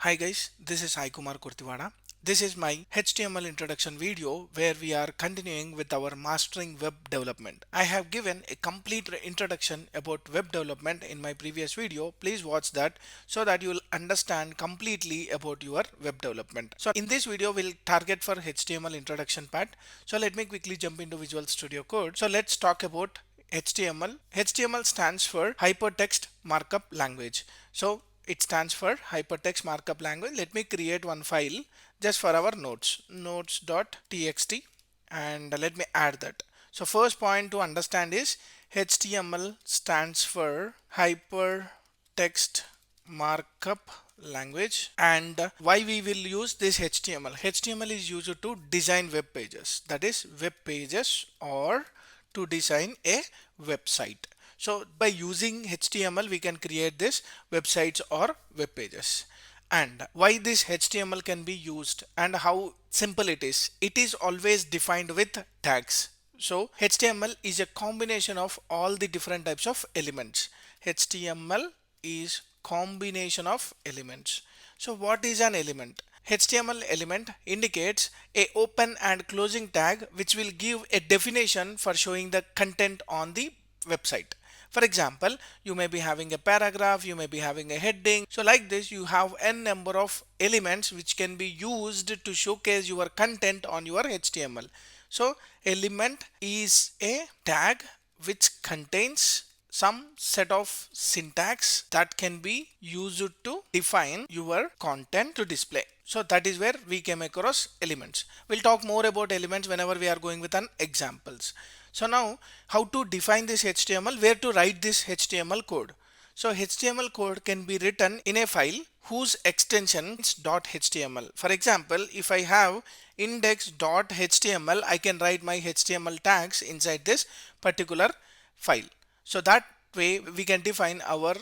Hi guys, this is Sai Kumar Kurtiwada. This is my HTML introduction video where we are continuing with our mastering web development. I have given a complete introduction about web development in my previous video. Please watch that so that you will understand completely about your web development. So in this video we'll target for HTML introduction part. So let me quickly jump into Visual Studio Code. So let's talk about HTML. HTML stands for Hypertext Markup Language. So it stands for Hypertext Markup Language. Let me create one file just for our notes.txt, and let me add that. So first point to understand is HTML stands for Hypertext Markup Language. And why we will use this HTML is used to design web pages, that is web pages or to design a website. So by using HTML we can create this websites or web pages. And why this HTML can be used and how simple it is. It is always defined with tags. So HTML is a combination of all the different types of elements. HTML is combination of elements. So what is an element? HTML element indicates a open and closing tag which will give a definition for showing the content on the website. For example, you may be having a paragraph, you may be having a heading. So like this, you have n number of elements which can be used to showcase your content on your HTML. So element is a tag which contains some set of syntax that can be used to define your content to display. So that is where we came across elements. We'll talk more about elements whenever we are going with an examples. So now how to define this HTML, where to write this HTML code. So HTML code can be written in a file whose extension is .html. For example, if I have index.html, I can write my HTML tags inside this particular file. So that way we can define our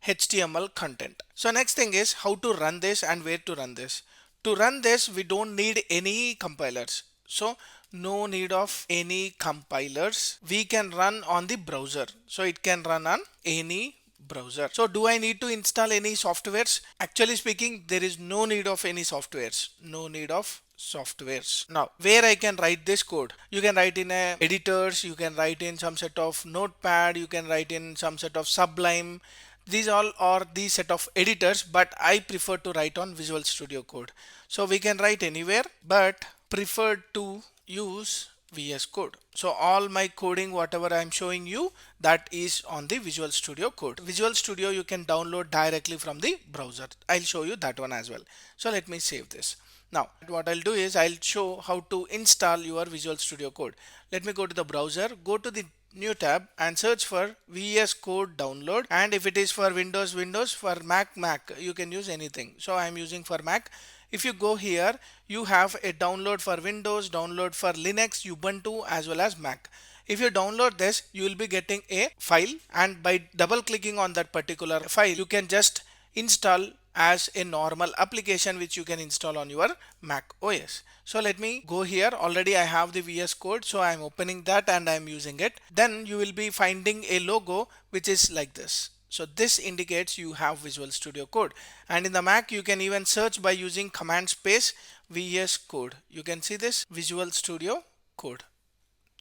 HTML content. So next thing is how to run this and where to run this. To run this, we don't need any compilers. So no need of any compilers. We can run on the browser. So it can run on any browser. So do I need to install any softwares? Actually speaking, there is no need of any softwares. No need of softwares. Now where I can write this code, you can write in editors, you can write in some set of notepad, you can write in some set of Sublime. These all are the set of editors, but I prefer to write on Visual Studio Code. So we can write anywhere, but prefer to use VS Code. So all my coding, whatever I'm showing you, that is on the Visual Studio Code. Visual Studio you can download directly from the browser. I'll show you that one as well. So let me save this. Now what I'll do is I'll show how to install your Visual Studio Code. Let me go to the browser, go to the new tab and search for VS Code download, and if it is for Windows, for Mac, you can use anything. So I'm using for Mac. If you go here, you have a download for Windows, download for Linux, Ubuntu as well as Mac. If you download this, you will be getting a file, and by double clicking on that particular file, you can just install as a normal application which you can install on your Mac OS. So let me go here. Already I have the VS Code, so I'm opening that and I'm using it. Then you will be finding a logo which is like this. So this indicates you have Visual Studio Code, and in the Mac you can even search by using command space VS Code. You can see this Visual Studio Code,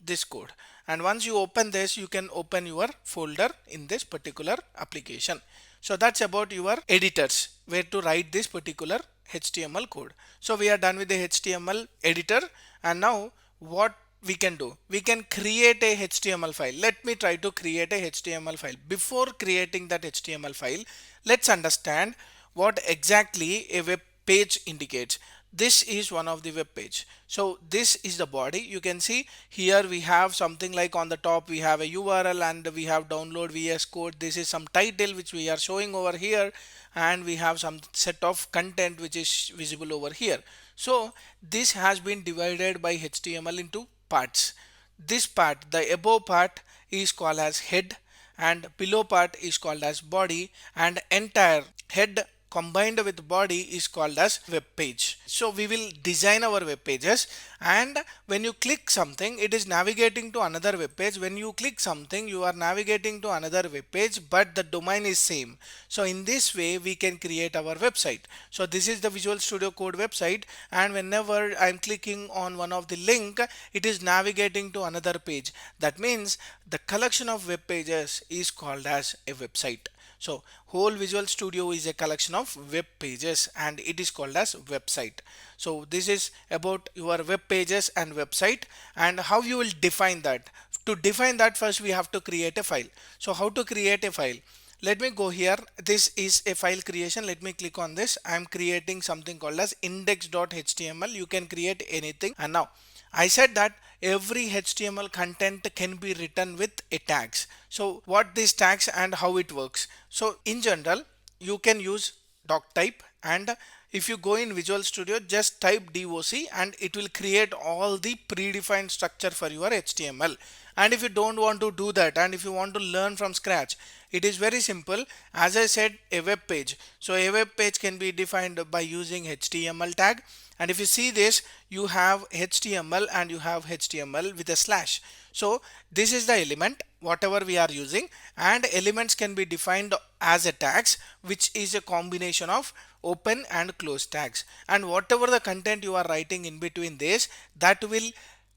this code, and once you open this, you can open your folder in this particular application. So that's about your editors, where to write this particular HTML code. So we are done with the HTML editor, and now what we can do, we can create a HTML file. Let me try to create a HTML file. Before creating that HTML file, let's understand what exactly a web page indicates. This is one of the web page. So this is the body. You can see here we have something like on the top we have a URL and we have download VS Code. This is some title which we are showing over here, and we have some set of content which is visible over here. So this has been divided by HTML into parts. This part, the above part, is called as head, and below part is called as body, and entire head combined with body is called as web page. So we will design our web pages, and when you click something, it is navigating to another web page. When you click something, you are navigating to another web page, but the domain is same. So in this way we can create our website. So this is the Visual Studio Code website, and whenever I'm clicking on one of the link, it is navigating to another page. That means the collection of web pages is called as a website. So whole Visual Studio is a collection of web pages and it is called as website. So this is about your web pages and website, and how you will define that. To define that, first we have to create a file. So how to create a file? Let me go here. This is a file creation. Let me click on this. I am creating something called as index.html. You can create anything. And now I said that every HTML content can be written with a tags. So what these tags and how it works? So in general, you can use doc type, and if you go in Visual Studio, just type doc and it will create all the predefined structure for your HTML. And if you don't want to do that, and if you want to learn from scratch, it is very simple. As I said, a web page. So a web page can be defined by using HTML tag. And if you see this, you have HTML and you have HTML with a slash. So this is the element, whatever we are using, and elements can be defined as a tags, which is a combination of open and close tags. And whatever the content you are writing in between this, that will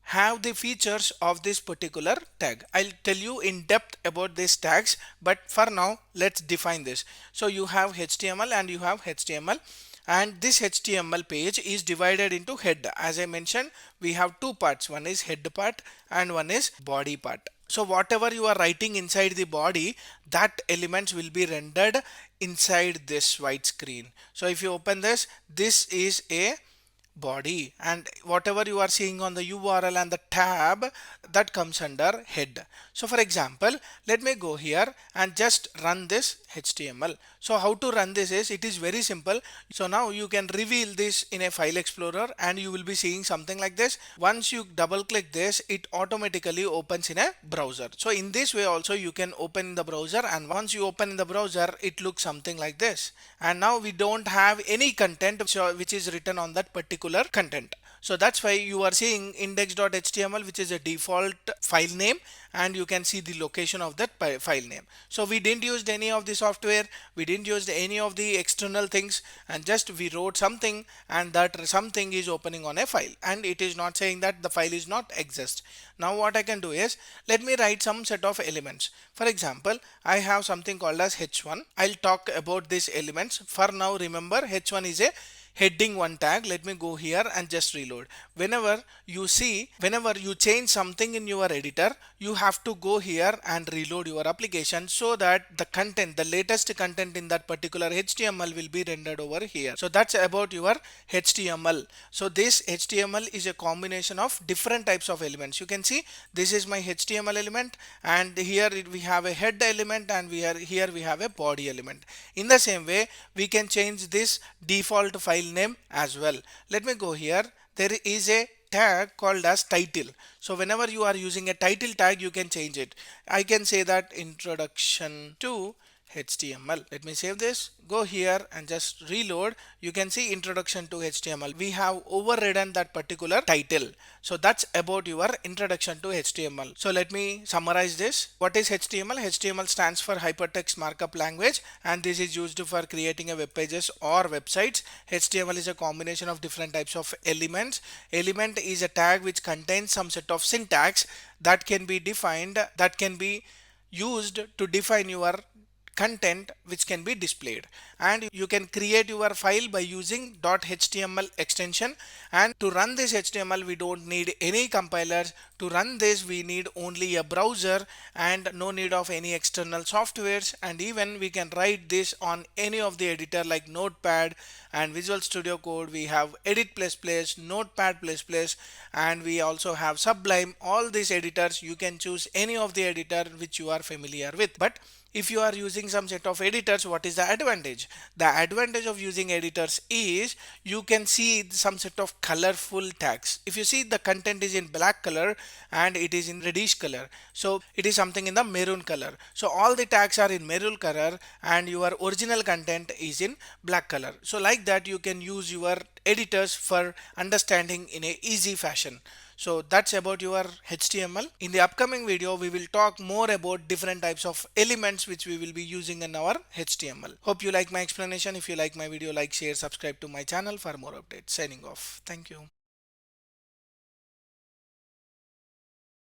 have the features of this particular tag. I'll tell you in depth about these tags, but for now let's define this. So you have HTML and you have HTML, and this HTML page is divided into head. As I mentioned, we have two parts. One is head part and one is body part. So whatever you are writing inside the body, that elements will be rendered inside this white screen. So if you open this, this is a body, and whatever you are seeing on the URL and the tab, that comes under head. So for example, let me go here and just run this HTML. So how to run this is, it is very simple. So now you can reveal this in a file explorer and you will be seeing something like this. Once you double click this, it automatically opens in a browser. So in this way also you can open in the browser, and once you open in the browser, it looks something like this. And now we don't have any content which is written on that particular content. So that's why you are seeing index.html, which is a default file name, and you can see the location of that file name. So we didn't use any of the software, we didn't use any of the external things, and just we wrote something, and that something is opening on a file, and it is not saying that the file is not exist. Now what I can do is, let me write some set of elements. For example, I have something called as h1. I'll talk about these elements. For now, remember, h1 is a heading one tag. Let me go here and just reload. Whenever you change something in your editor, you have to go here and reload your application, so that the content, the latest content in that particular HTML will be rendered over here. So that's about your HTML. So this HTML is a combination of different types of elements. You can see this is my HTML element, and here we have a head element, and here we have a body element. In the same way, we can change this default file name as well. Let me go here. There is a tag called as title. So whenever you are using a title tag, you can change it. I can say that introduction to HTML. Let me save this, go here and just reload. You can see introduction to HTML. We have overridden that particular title. So that's about your introduction to HTML. So let me summarize this. What is HTML? HTML stands for Hypertext Markup Language, and this is used for creating a web pages or websites. HTML is a combination of different types of elements. Element is a tag which contains some set of syntax that can be defined, that can be used to define your content which can be displayed. And you can create your file by using .html extension, and to run this HTML we don't need any compilers. To run this we need only a browser and no need of any external softwares, and even we can write this on any of the editor like Notepad and Visual Studio Code. We have Edit++, Notepad++, and we also have Sublime. All these editors, you can choose any of the editor which you are familiar with. But if you are using some set of editors, what is the advantage? The advantage of using editors is you can see some set of colorful tags. If you see, the content is in black color and it is in reddish color, so it is something in the maroon color. So all the tags are in maroon color and your original content is in black color. So like that you can use your editors for understanding in a easy fashion. So that's about your HTML. In the upcoming video, we will talk more about different types of elements which we will be using in our HTML. Hope you like my explanation. If you like my video, like, share, subscribe to my channel for more updates. Signing off. Thank you.